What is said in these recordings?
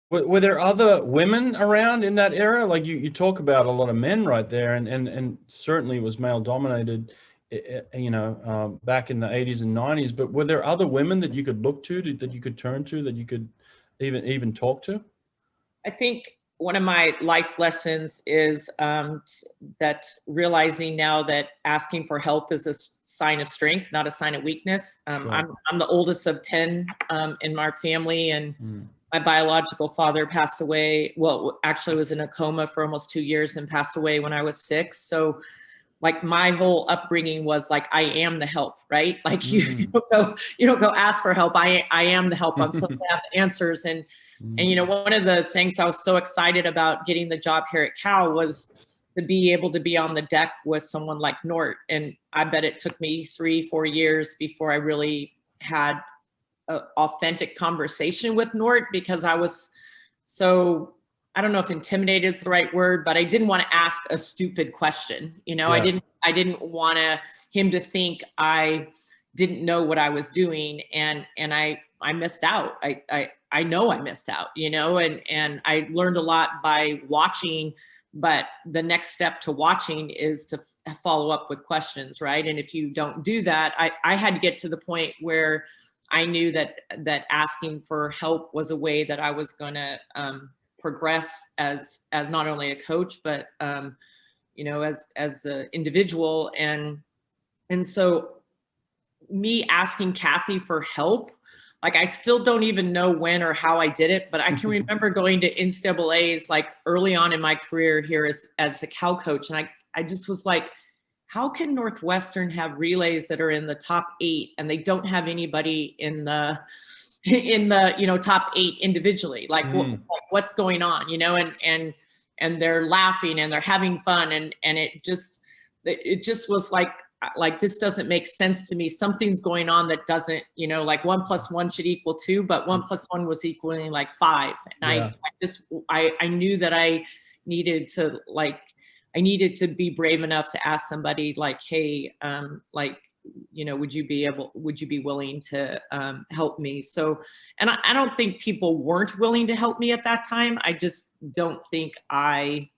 Were there other women around in that era? Like you talk about a lot of men right there, and certainly it was male dominated, back in the 80s and 90s. But were there other women that you could look to, that you could turn to, that you could even talk to? I think one of my life lessons is that realizing now that asking for help is a sign of strength, not a sign of weakness. Sure. I'm the oldest of 10 in our family, and my biological father passed away. Well, actually was in a coma for almost 2 years and passed away when I was 6. So like my whole upbringing was like, I am the help, right? Like you don't go ask for help. I am the help. I'm supposed to have the answers. And one of the things I was so excited about getting the job here at Cal was to be able to be on the deck with someone like Nort. And I bet it took me 3-4 years before I really had an authentic conversation with Nort, because I was so, I don't know if intimidated is the right word, but I didn't want to ask a stupid question. Yeah. I didn't want him to think I didn't know what I was doing. And I missed out. I know I missed out, and I learned a lot by watching, but the next step to watching is to follow up with questions. Right. And if you don't do that, I had to get to the point where I knew that asking for help was a way that I was going to progress as not only a coach, but as an individual. And so me asking Kathy for help, like I still don't even know when or how I did it, but I can remember going to NCAAs like early on in my career here as a Cal coach, and I just was like, how can Northwestern have relays that are in the top 8 and they don't have anybody in the top 8 individually? Like what's going on, and they're laughing and they're having fun, and it just was like this doesn't make sense to me. Something's going on that doesn't, like 1 + 1 should equal 2, but 1 + 1 was equaling like 5. And I knew that I needed to be brave enough to ask somebody like, hey, would you be willing to help me? So, and I don't think people weren't willing to help me at that time. I just don't think I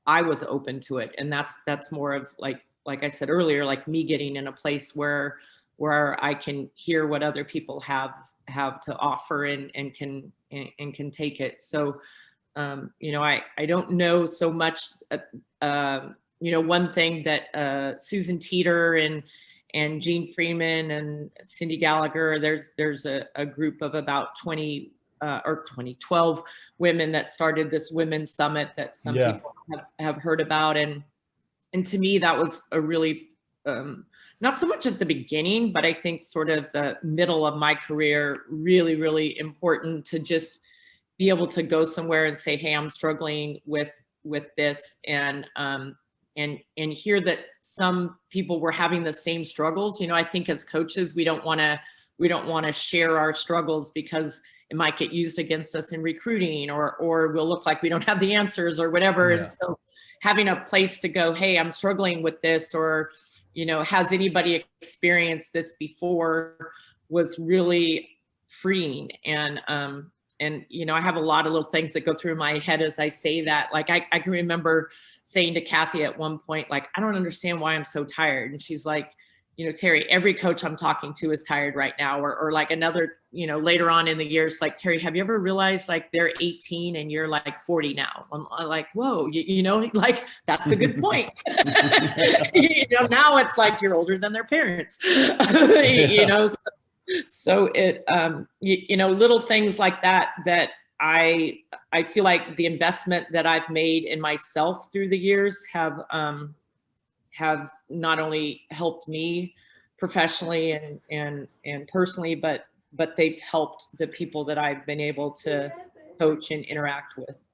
was open to it. And that's more of like I said earlier, like me getting in a place where I can hear what other people have to offer and can take it. So, I don't know so much, one thing that Susan Teeter and Jean Freeman and Cindy Gallagher, there's a group of about 12 women that started this women's summit that some people have heard about. And to me, that was a really, not so much at the beginning, but I think sort of the middle of my career, really, really important to just be able to go somewhere and say, hey, I'm struggling with this, and hear that some people were having the same struggles. I think as coaches, we don't want to share our struggles because it might get used against us in recruiting, or we'll look like we don't have the answers or whatever. Yeah. And so having a place to go, hey, I'm struggling with this, or, has anybody experienced this before, was really freeing. And I have a lot of little things that go through my head as I say that. Like I can remember saying to Kathy at one point, like, I don't understand why I'm so tired. And she's like, Teri, every coach I'm talking to is tired right now. Or like another, later on in the years, like, Teri, have you ever realized like they're 18 and you're like 40 now? I'm like, whoa, like that's a good point. Now it's like you're older than their parents, So it, little things like that I feel like the investment that I've made in myself through the years have not only helped me professionally and personally, but they've helped the people that I've been able to coach and interact with.